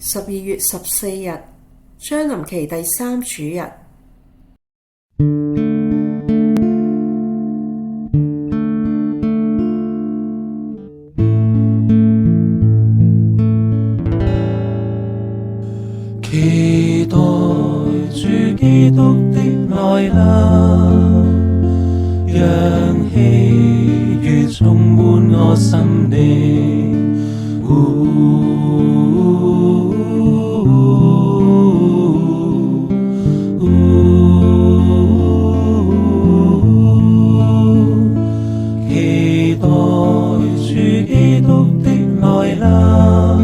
12月14日，將臨期第3主日。期待主基督的來臨，讓喜悅充滿我心靈。期待主基督的來臨，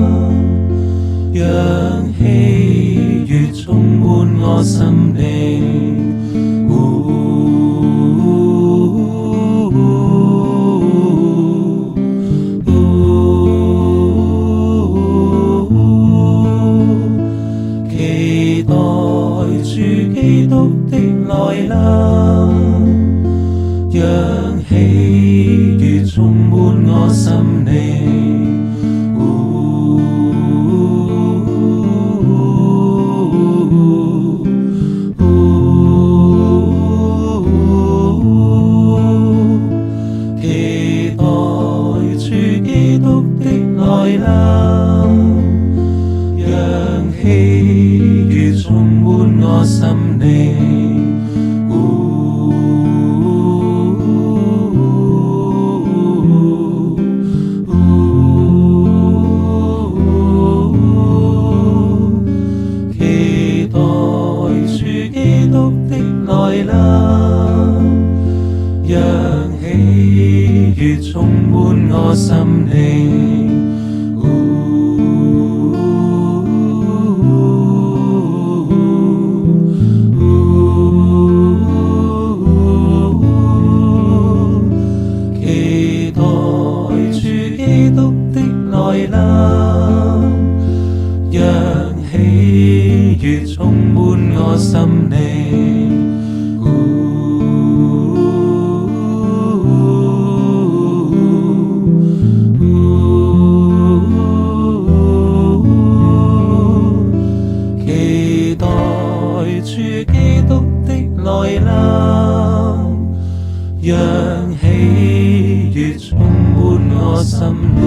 讓喜悅充滿我心靈。期待主基督的來臨，讓喜悅充滿我心靈。期待主基督的來臨，讓喜悅充滿我心靈。期待主基督的來臨，讓喜悅充滿我心靈。期待主基督的來臨，讓喜悅充滿我心靈。期待主基督的來臨，讓喜悅充滿我心靈。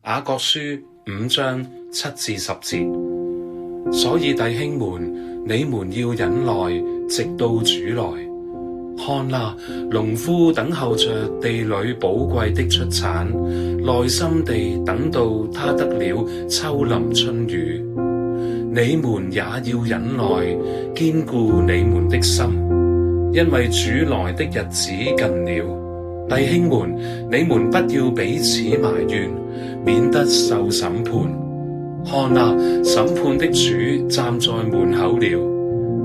雅各書5章7至10節，所以弟兄們，你們要忍耐，直到主來。看哪，農夫等候着地裏寶貴的出產，耐心地等到他得了秋霖春雨。你們也要忍耐，堅固你們的心，因為主來的日子近了。弟兄們，你們不要彼此埋怨，免得受審判。看哪，審判的主站在門口了。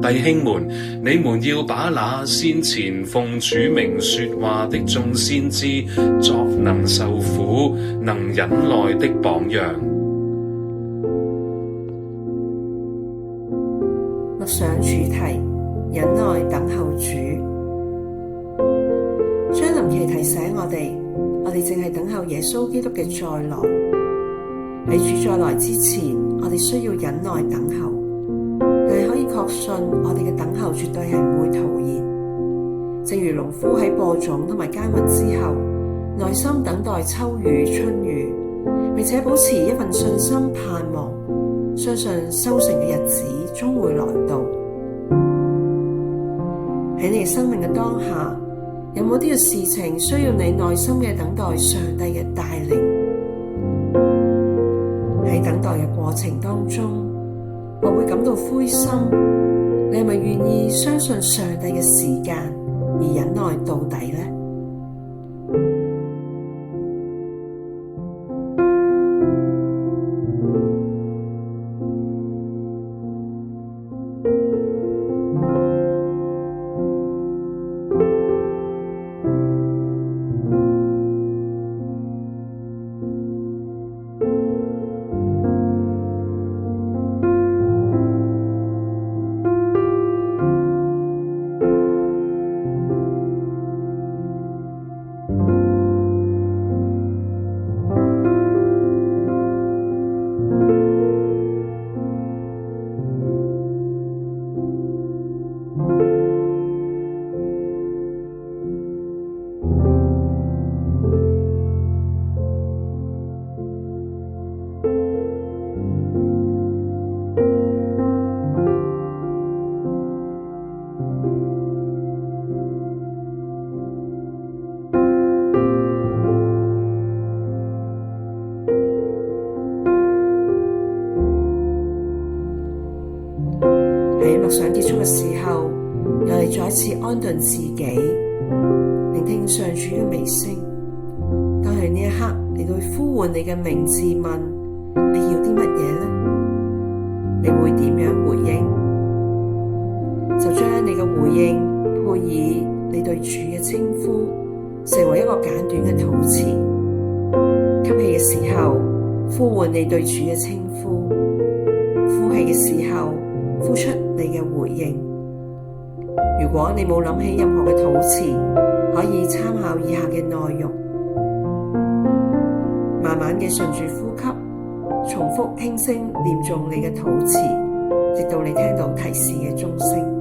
弟兄們，你們要把那先前奉主名說話的眾先知作能受苦、能忍耐的榜樣。默想主題：忍耐等候主。將臨期提醒我哋正係等候耶穌基督嘅再來。喺主再來之前，我哋需要忍耐等候，但係可以確信我哋嘅等候絕對係唔會徒然。正如農夫喺播種同埋耕耘之後，耐心等待秋雨春雨，並且保持一份信心盼望，相信收成嘅日子終會來到。喺你生命嘅當下，有冇啲嘅事情需要你耐心嘅等待上帝嘅帶領？喺等待嘅過程當中，或會感到灰心，你係咪願意相信上帝嘅時間而忍耐到底呢？默想結束嘅時候，又嚟再一次安頓自己，聆聽上主嘅微聲。當喺呢一刻嚟到呼喚你嘅名字，問你要啲乜嘢呢？你會點樣回應？就將你嘅回應配以你對主嘅稱呼，成為一個簡短嘅禱詞。吸氣嘅時候，呼喚你對主嘅稱呼；呼氣嘅時候，呼出你嘅回應。如果你冇諗起任何嘅禱詞，可以參考以下嘅內容，慢慢嘅順住呼吸，重複輕聲念誦你嘅禱詞，直到你聽到提示嘅鐘聲。